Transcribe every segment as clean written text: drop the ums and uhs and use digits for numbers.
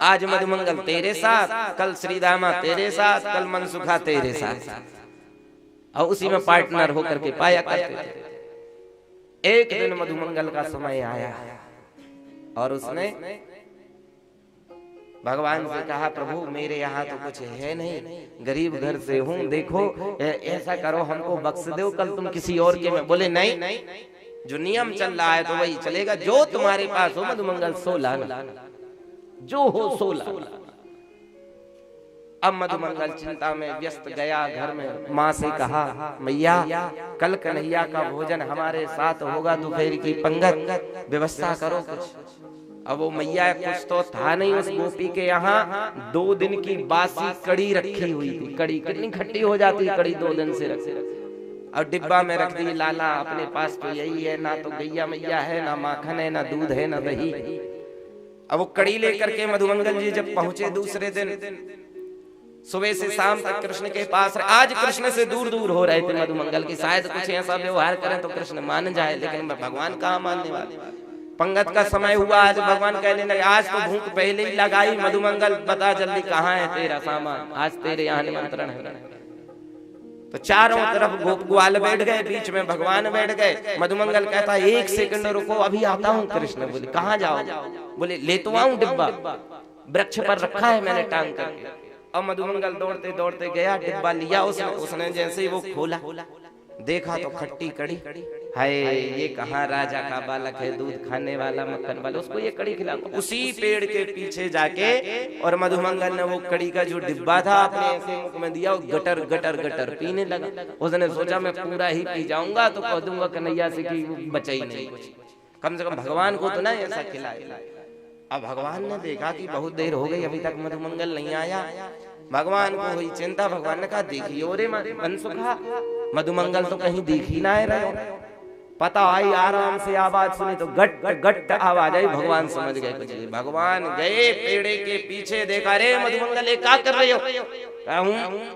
आज मधुमंगल तेरे साथ, कल श्रीदामा तेरे साथ, कल मनसुखा तेरे साथ, और उसी में पार्टनर होकर के पाया करते थे। एक दिन मधुमंगल का समय आया और उसने भगवान से कहा, प्रभु मेरे यहाँ तो कुछ है नहीं, गरीब घर से हूँ, देखो ऐसा करो हमको बख्श दो, कल तुम किसी और के में। बोले नहीं, जो नियम चल रहा है तो वही चलेगा, जो तुम्हारे पास हो मधुमंगल सो लाना, जो हो सो लाना। अब मधुमंगल चिंता में व्यस्त गया घर में, माँ से कहा, मैया कल कन्हैया का भोजन हमारे साथ होगा, दोपहर की पंगत व्यवस्था करो कुछ। अब वो मैया कुछ तो था नहीं उस गोपी के यहाँ, 2 दिन की बासी कड़ी रखी हुई थी। कड़ी कितनी खट्टी हो जाती है, कड़ी 2 दिन से रखी, और डिब्बा में रख दी। लाला अपने पास तो यही है, ना तो गैया मैया है, ना माखन है, ना दूध है, ना दही। अब वो कड़ी लेकर के मधुमंगल जी जब पहुंचे दूसरे दिन, सुबह से शाम तक कृष्ण के पास। आज कृष्ण से दूर दूर हो रहे थे मधुमंगल की, शायद कुछ ऐसा व्यवहार करें तो कृष्ण मान जाए, लेकिन भगवान कहाँ मानने वाले। पंगत का समय हुआ, आज भगवान कहने लगे, आज तो भूख पहले ही लगाई, मधुमंगल बता जल्दी कहाँ है तेरा सामान, आज तेरे यहाँ निमंत्रण है। तो चारों तरफ गोप ग्वाल बैठ गए, बीच में भगवान बैठ गए। मधुमंगल कहता, 1 सेकंड रुको, अभी आता हूँ। कृष्ण बोले, कहाँ जाओ? बोले, ले तो आऊं डिब्बा, वृक्ष पर रखा है मैंने टांग करके। और मधुमंगल दौड़ते दौड़ते गया, डिब्बा लिया उसने जैसे ही वो खोला, देखा तो खट्टी कड़ी। हाय, ये कहाँ राजा का बालक है, दूध खाने वाला, मक्खन वाला, उसको ये कड़ी खिला। उसी पेड़ के पीछे जाके और मधुमंगल ने वो कड़ी का जो डिब्बा था अपने ऐसे मुख में दिया, गटर गटर गटर पीने लगा। उसने सोचा मैं पूरा ही पी जाऊंगा तो कह दूंगा कन्हैया से कि बचा ही नहीं कुछ, कम से कम भगवान को तो ना ऐसा खिलाए। अब भगवान ने देखा कि बहुत देर हो गई, अभी तक मधुमंगल नहीं आया। भगवान को हुई चिंता, भगवान ने कहा, देखियो रे मनसुखा, मधुमंगल तो कहीं दिख ही ना रहे। पता आई, आराम से आवाज सुनी तो गट गट आवाज आई। भगवान समझ गए कुछ। भगवान गए पेड़े के पीछे, देखा, रे मधुमंगल क्या कर रहे हो?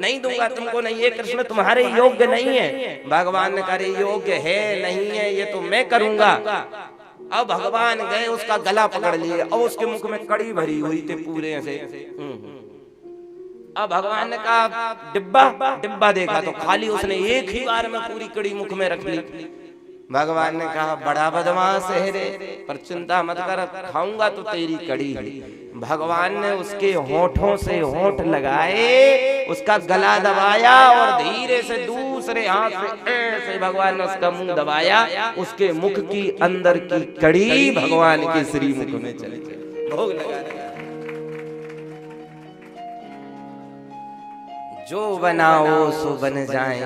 नहीं दूंगा तुमको, नहीं, ये कृष्ण तुम्हारे योग्य नहीं है। भगवान ने कहा, योग्य है नहीं है ये तो मैं करूंगा। अब भगवान गए, उसका गला पकड़ लिए और उसके मुख में कड़ी भरी हुई थी पूरे ऐसे। अब भगवान ने कहा, डिब्बा देखा तो खाली, उसने एक ही बार में पूरी कड़ी मुख में रख ली। भगवान ने कहा, बड़ा बदमाश है रे, पर चिंता मत कर, खाऊंगा तो तेरी कड़ी है। भगवान ने उसके होठों से होठ लगाए, उसका गला दबाया और धीरे से दूसरे हाथ से ऐसे भगवान ने उसका मुंह दबाया। उसके मुख की अंदर की कड़ी भगवान के श्रीमुख में चली गई। भोग लगा दिया। जो बनाओ सो बन जाए।